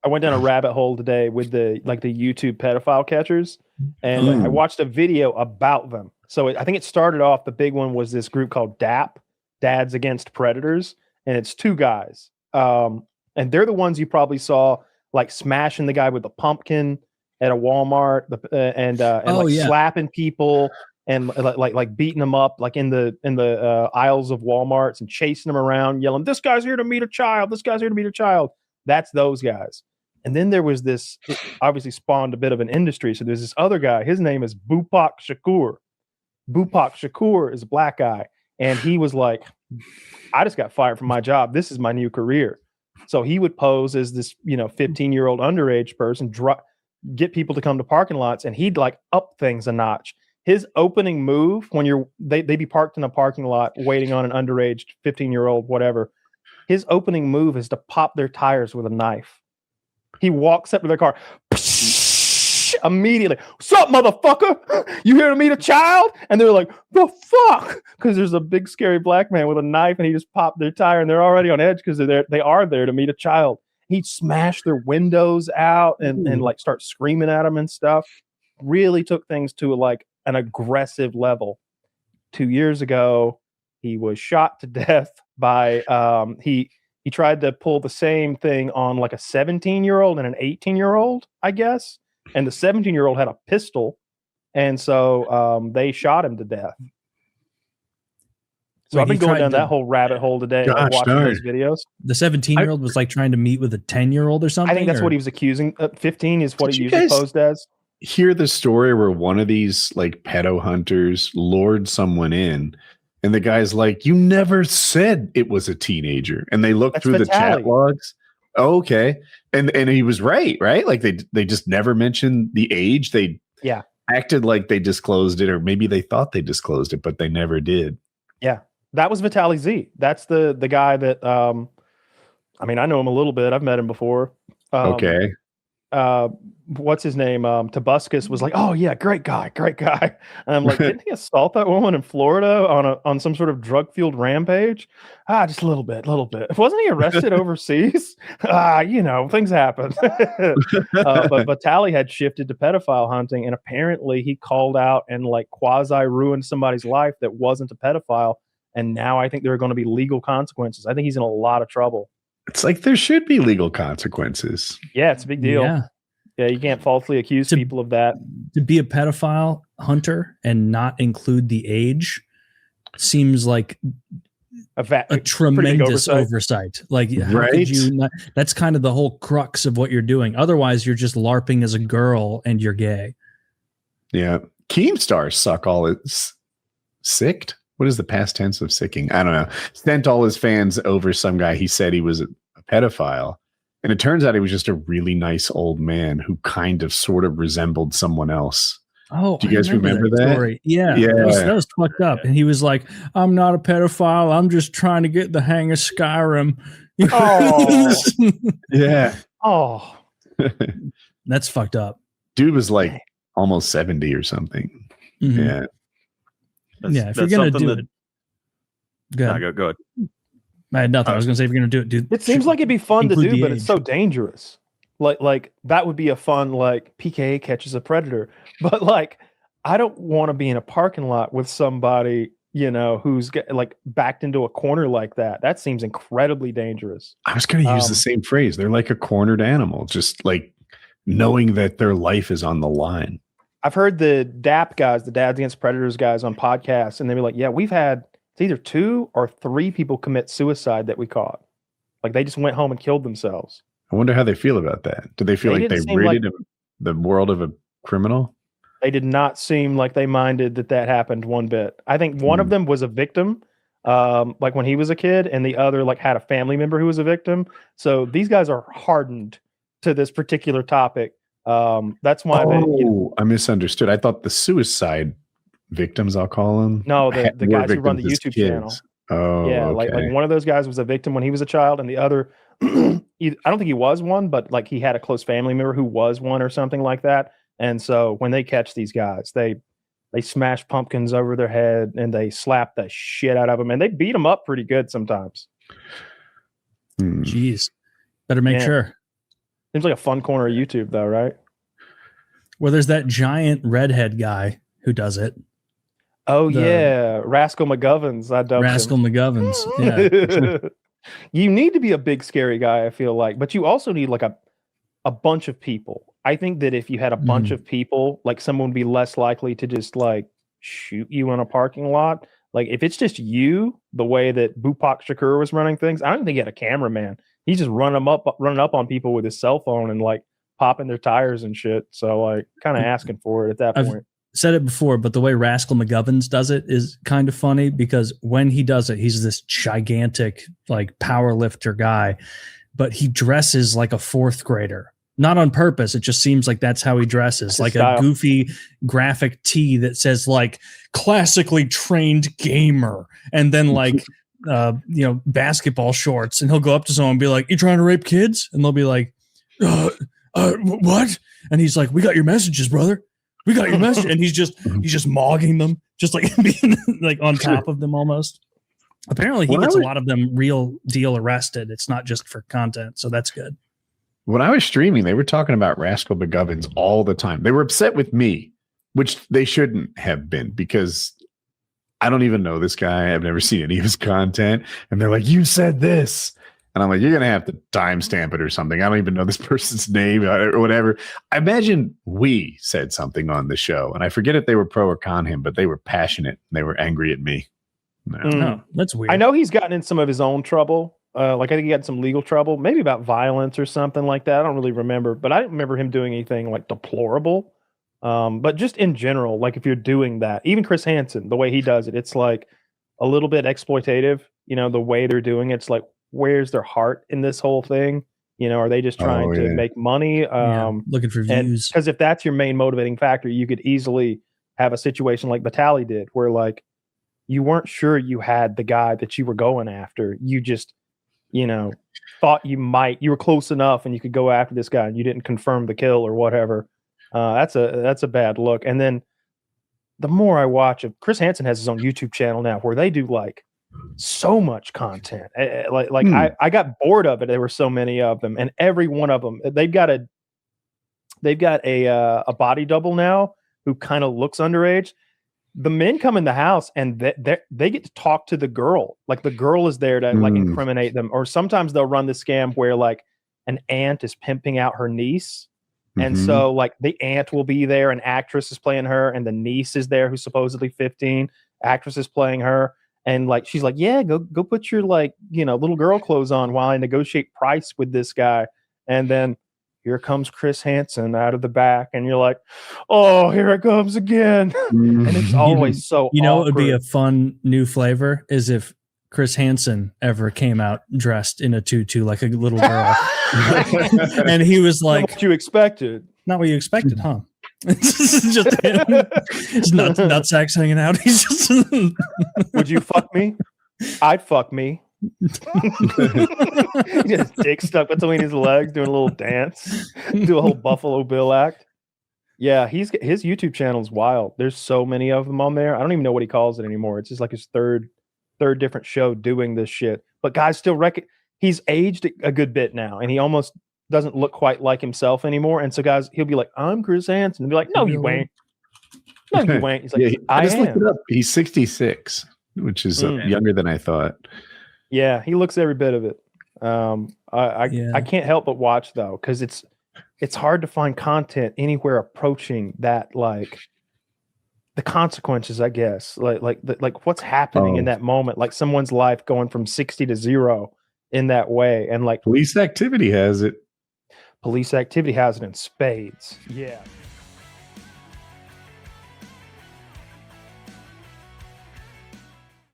I went down a rabbit hole today with the YouTube pedophile catchers, and I watched a video about them. So I think it started off, the big one was this group called DAP, Dads Against Predators, and it's two guys. And they're the ones you probably saw like smashing the guy with the pumpkin at a Walmart, and slapping people and like beating them up like in the aisles of Walmarts and chasing them around, yelling, "This guy's here to meet a child. This guy's here to meet a child." That's those guys. And then there was this, it obviously spawned a bit of an industry. So there's this other guy. His name is Bupak Shakur. Bupak Shakur is a black guy. And he was like, I just got fired from my job. This is my new career. So he would pose as this, 15-year-old underage person, get people to come to parking lots, and he'd like up things a notch. His opening move when they'd be parked in a parking lot waiting on an underage 15-year-old, whatever. His opening move is to pop their tires with a knife. He walks up to their car, immediately. "What's up, motherfucker? You here to meet a child?" And they're like, "The fuck?" Because there's a big scary black man with a knife, and he just popped their tire, and they're already on edge because they are there to meet a child. He'd smash their windows out and like start screaming at them and stuff. Really took things to like an aggressive level. 2 years ago, he was shot to death by he tried to pull the same thing on like a 17-year-old and an 18-year-old, I guess. And the 17-year-old had a pistol, and so they shot him to death. So I've been going down that whole rabbit hole today, like watching those videos. The 17-year-old was like trying to meet with a 10-year-old or something? I think that's what he was accusing. 15 is what he usually posed as. Hear the story where one of these like pedo hunters lured someone in, and the guy's like, "You never said it was a teenager." And they look through the chat logs. Oh, okay. And he was right? Like they just never mentioned the age. They acted like they disclosed it, or maybe they thought they disclosed it, but they never did. Yeah. That was Vitaly Z. That's the guy that I mean, I know him a little bit. I've met him before. Okay. What's his name? Tobuscus was like, "Oh yeah, great guy. And I'm like, didn't he assault that woman in Florida on some sort of drug-fueled rampage? Just a little bit. Wasn't he arrested overseas? Things happen. But Vitaly had shifted to pedophile hunting, and apparently he called out and like quasi ruined somebody's life that wasn't a pedophile. And now I think there are going to be legal consequences. I think he's in a lot of trouble. It's like there should be legal consequences. Yeah, it's a big deal. Yeah, you can't falsely accuse people of that. To be a pedophile hunter and not include the age seems like a tremendous oversight. Like, how could you not? That's kind of the whole crux of what you're doing. Otherwise, you're just LARPing as a girl and you're gay. Yeah. Keemstar suck all its sicked. What is the past tense of sicking? I don't know. Sent all his fans over some guy. He said he was a pedophile. And it turns out he was just a really nice old man who kind of sort of resembled someone else. Oh, do you guys remember that story? Yeah. That was fucked up. And he was like, "I'm not a pedophile. I'm just trying to get the hang of Skyrim." Oh. Yeah. Oh. That's fucked up. Dude was like almost 70 or something. Mm-hmm. Yeah. If you're going to do it. Go ahead. I had nothing. I was going to say, if you're going to do it, dude. It seems like it'd be fun to do, but it's so dangerous. Like that would be a fun, like PKA catches a predator. But like, I don't want to be in a parking lot with somebody, who's like backed into a corner like that. That seems incredibly dangerous. I was going to use the same phrase. They're like a cornered animal, just like knowing that their life is on the line. I've heard the DAP guys, the Dads Against Predators guys on podcasts, and they were like, "Yeah, we've had it's either 2 or 3 people commit suicide that we caught. Like they just went home and killed themselves." I wonder how they feel about that. Do they feel like they ridded the world of a criminal? They did not seem like they minded that happened one bit. I think one of them was a victim, like when he was a kid, and the other like had a family member who was a victim. So these guys are hardened to this particular topic. That's why I misunderstood. I thought the suicide victims, I'll call them. No, the guys who run the YouTube channel. Oh, yeah, okay. like one of those guys was a victim when he was a child, and the other, I don't think he was one, but like he had a close family member who was one or something like that. And so when they catch these guys, they smash pumpkins over their head and they slap the shit out of them, and they beat them up pretty good sometimes. Jeez, better make sure. Seems like a fun corner of YouTube, though, right? Well, there's that giant redhead guy who does it. Oh, yeah. Rascal McGovens. I dubbed Rascal him. McGovens. Yeah. You need to be a big, scary guy, I feel like. But you also need like a bunch of people. I think that if you had a bunch of people, like someone would be less likely to just like shoot you in a parking lot. Like if it's just you, the way that Bupak Shakur was running things, I don't think he had a cameraman. He's just running up on people with his cell phone and like popping their tires and shit. So like kind of asking for it at that point. Said it before, but the way Rascal McGovens does it is kind of funny because when he does it, he's this gigantic like power lifter guy, but he dresses like a fourth grader. Not on purpose. It just seems like that's how he dresses. That's like a goofy graphic tee that says like classically trained gamer. And then like, basketball shorts. And he'll go up to someone and be like, you trying to rape kids? And they'll be like, what? And he's like, we got your messages, brother. We got your message. And he's just mogging them, just like being like on top of them almost. Apparently he gets a lot of them real deal arrested. It's not just for content. So that's good. When I was streaming, they were talking about Rascal McGovens all the time. They were upset with me, which they shouldn't have been because I don't even know this guy. I've never seen any of his content. And they're like, you said this. And I'm like, you're going to have to timestamp it or something. I don't even know this person's name or whatever. I imagine we said something on the show. And I forget if they were pro or con him, but they were passionate. And they were angry at me. No, that's weird. I know he's gotten in some of his own trouble. Like I think he got in some legal trouble, maybe about violence or something like that. I don't really remember, but I don't remember him doing anything like deplorable. But just in general, like if you're doing that, even Chris Hansen, the way he does it, it's like a little bit exploitative. You know, the way they're doing it's like, where's their heart in this whole thing? You know, are they just trying to make money? Looking for views. Because if that's your main motivating factor, you could easily have a situation like Vitaly did, where like you weren't sure you had the guy that you were going after. You just thought you were close enough and you could go after this guy and you didn't confirm the kill or whatever. That's a bad look. And then the more I watch it, Chris Hansen has his own YouTube channel now where they do like so much content. I got bored of it. There were so many of them, and every one of them, they've got a body double now who kind of looks underage. The men come in the house and they get to talk to the girl. Like the girl is there to like incriminate them. Or sometimes they'll run the scam where like an aunt is pimping out her niece. And so like the aunt will be there, an actress is playing her, and the niece is there who's supposedly 15. Actress is playing her. And like she's like, yeah, go put your like, little girl clothes on while I negotiate price with this guy. And then here comes Chris Hansen out of the back, and you're like, oh, here it comes again. And it's always so awkward. What would be a fun new flavor is if Chris Hansen ever came out dressed in a tutu like a little girl. And he was like, not what you expected. Not what you expected, huh? It's just him. His nutsacks hanging out. He's just would you fuck me? I'd fuck me. Just dick stuck between his legs, doing a little dance, do a whole Buffalo Bill act. Yeah, his YouTube channel is wild. There's so many of them on there. I don't even know what he calls it anymore. It's just like his third different show doing this shit. But guys still he's aged a good bit now, and he almost doesn't look quite like himself anymore. And so guys, he'll be like, I'm Chris Hansen. And be like, no, you ain't. No, you ain't. He's like, I just looked it up. He's 66, which is younger than I thought. Yeah, he looks every bit of it. I can't help but watch though, because it's hard to find content anywhere approaching that, like the consequences, I guess, like what's happening in that moment, like someone's life going from 60 to 0 in that way, and like police activity has it in spades. Yeah.